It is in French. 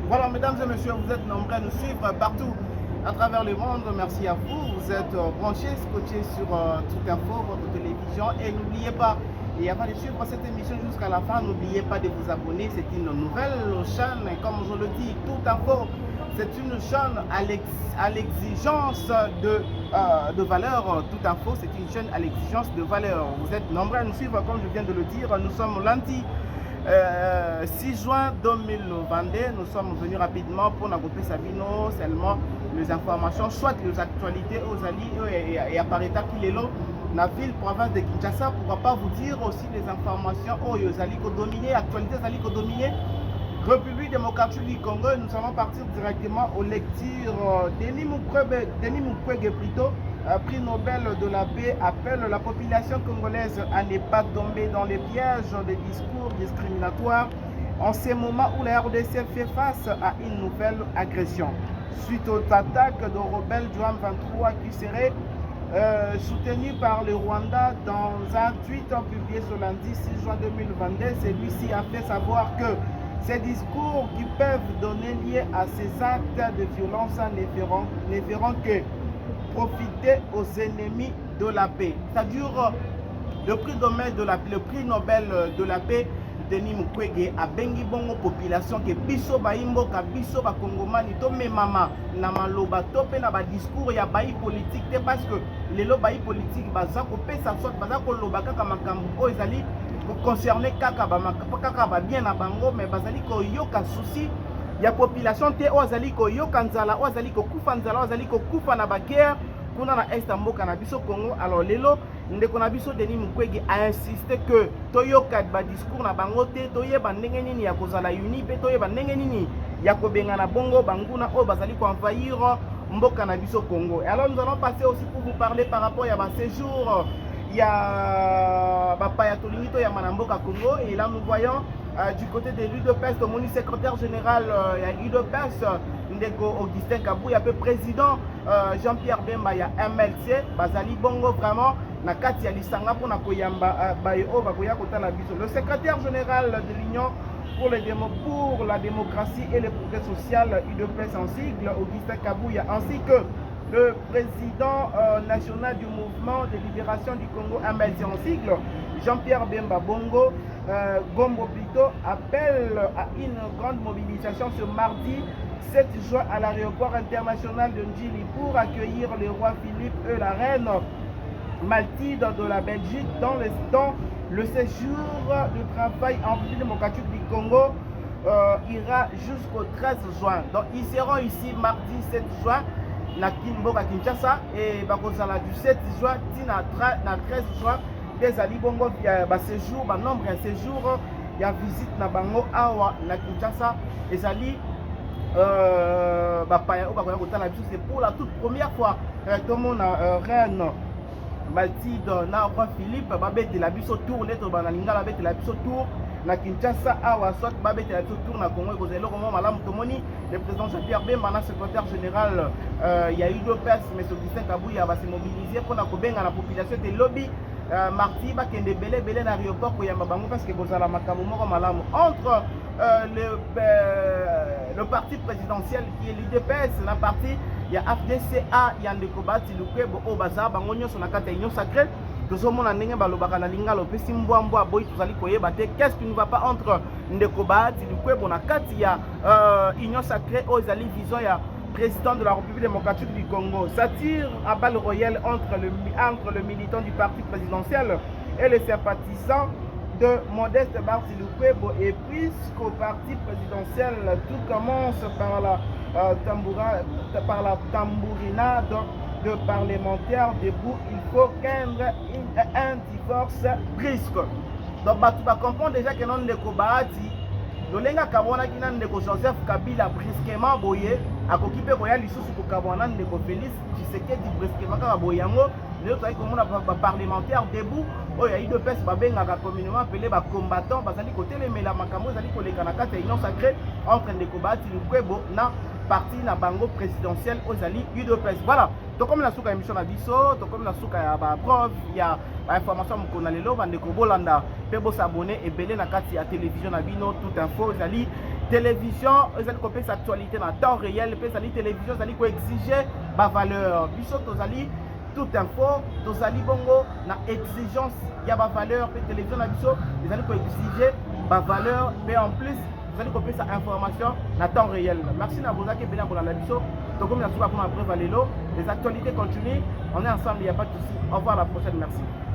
Voilà, mesdames et messieurs, vous êtes nombreux à nous suivre partout à travers le monde. Merci à vous. Vous êtes branchés, scotchés sur Tout Info, votre télévision. Et n'oubliez pas, et avant de suivre cette émission jusqu'à la fin, n'oubliez pas de vous abonner. C'est une nouvelle chaîne. Comme je le dis, Tout Info, c'est une chaîne à l'exigence de valeur. Tout Info, c'est une chaîne à l'exigence de valeur. Vous êtes nombreux à nous suivre, comme je viens de le dire. Nous sommes lundi 6 juin 2022, nous sommes venus rapidement pour nagrouper Sabino seulement les informations, soit les actualités aux alliés et apparaît qu'il est là dans la ville, province de Kinshasa. Pourquoi pas vous dire aussi les informations aux alliés qui dominé, actualités alliés qui dominé, République démocratique du Congo. Nous allons partir directement aux lectures. Denis Mukwege plutôt. Prix Nobel de la paix appelle la population congolaise à ne pas tomber dans les pièges des discours discriminatoires en ces moments où la RDC fait face à une nouvelle agression. Suite aux attaques de rebelles du M23 qui seraient soutenus par le Rwanda, dans un tweet publié ce lundi 6 juin 2022, celui-ci a fait savoir que ces discours qui peuvent donner lieu à ces actes de violence ne feront que profiter aux ennemis de la paix. C'est-à-dire le prix Nobel de la paix, Denis Mukwege a bengi bongo population que biso baimbo ka biso ba kongomani to me mama na maloba to pe na ba discours ya bayi politique te, parce que lelo bayi politique baza ko pesa soit baza ko loba kaka makambo o ezali concerné kaka ba bien na bango, mais bazali ko yoka souci ya population te, ozali ko yoka nzala, ozali ko kufa nzala, ozali ko kufa na ba guerre kuna na est mboka na biso Congo. Alors lelo ndeko na biso Denis Mukwege a insisté que toyoka ba discours na bango te, toyeba ndenge nini ya kozala uni pe toyeba ndenge nini ya kobenga na bongo banguna o bazali ko envahir mboka na biso Congo. Et alors nous allons passer aussi pour vous parler par rapport à ba séjour ya bapaya tolingito ya manamboka Congo. Et là nous voyons du côté de l'UDPS, le secrétaire général de l'UDPS, Ndeko Augustin Kabou, il y a le président Jean-Pierre Bemba, il y a MLC, Bazali Bongo, vraiment, Nakati ya Lisanga pour Nakoyamba, Bayo, Bakoya Kotala Biso. Le secrétaire général de l'Union pour la démocratie et le progrès social, UDPS en sigle, Augustin Kabouya, ainsi que le président national du mouvement de libération du Congo, MLC en sigle, Jean-Pierre Bemba Bongo, Gombo plutôt, appelle à une grande mobilisation ce mardi 7 juin à l'aéroport international de Njili pour accueillir le roi Philippe et la reine Mathilde de la Belgique dans le séjour de travail en République démocratique du Congo ira jusqu'au 13 juin. Donc ils seront ici mardi 7 juin na Kinshasa et bakozala du 7 juin na 13 juin des ali bongo ba séjour ba nombre ya séjour ya visite na bango awa na Kinshasa ezali ba paya ba koya kotala biso. C'est pour la toute première fois tout le monde reine Mathilde na roi Philippe babete la biso tour neto ba na lingala babete la biso tour na Kinshasa awa soit babete la biso tour na Congo ko zelo ko malamu tomoni le président Jean-Pierre Bemba na secrétaire général ya UDPS mais Augustin Kabouya va se mobiliser pour na kobenga na population de lobby mardi bakende belé na aéroport koyamba bango parce que bozala makambo moko malamu entre le parti présidentiel qui est l'UDPS, la partie il y a FDCA, il y a Ndeko Bati Lukwebo o baza bango nyonso na kata union sacrée. Tozomona ndenge balobaka na lingalo pe simbwambwa boy tozali koyeba te qu'est-ce qui ne va pas entre Ndeko Bati Lukwebo na kati ya union sacrée o ezali vision ya président de la République démocratique du Congo. Ça tire à balles réelles entre le militant du parti présidentiel et les sympathisants de Modeste Barti Lukwebo. Et puisqu'au parti présidentiel tout commence par la tambourinade de parlementaires debout, il faut craindre un divorce brusque. Donc tu vas comprendre déjà que non Ndeko Bahati lolenga kabona kina Ndeko Joseph Kabila brusquement boye akoki pe koya lisusu ko kabona Ndeko Félix Tshisekedi brusquement kaka boyango lelo toyi komona ba parlementaire debout oyo ya UDPS babengaka communément appelé ba combattant bazali kotelemela makambo ezali koleka na kati ya union sacrée entre Ndeko Bahati Lukwebo na parti na bango présidentiel ozali UDPS. Voilà, donc comme la souka émission na biso, donc comme la souka ya ba preuve ya ba information moko na lelo bande ko bolanda pe bo s'abonner et belé na kati ya télévision na bino Tout Info ozali télévision ezali kopesa actualité na temps réel mpe ezali télévision ezali koexige bavaleur biso tozali tout info tozali bongo na exigence ya bavaleur mpe télévision na biso ezali koexige bavaleur mpe en plus ezali kopesa information na temps réel. Merci na bozaki ebele ya kolanda biso tokomi na suka mpona breva lelo les actualités continuent on est ensemble il n'y a pas de souci au revoir la prochaine merci.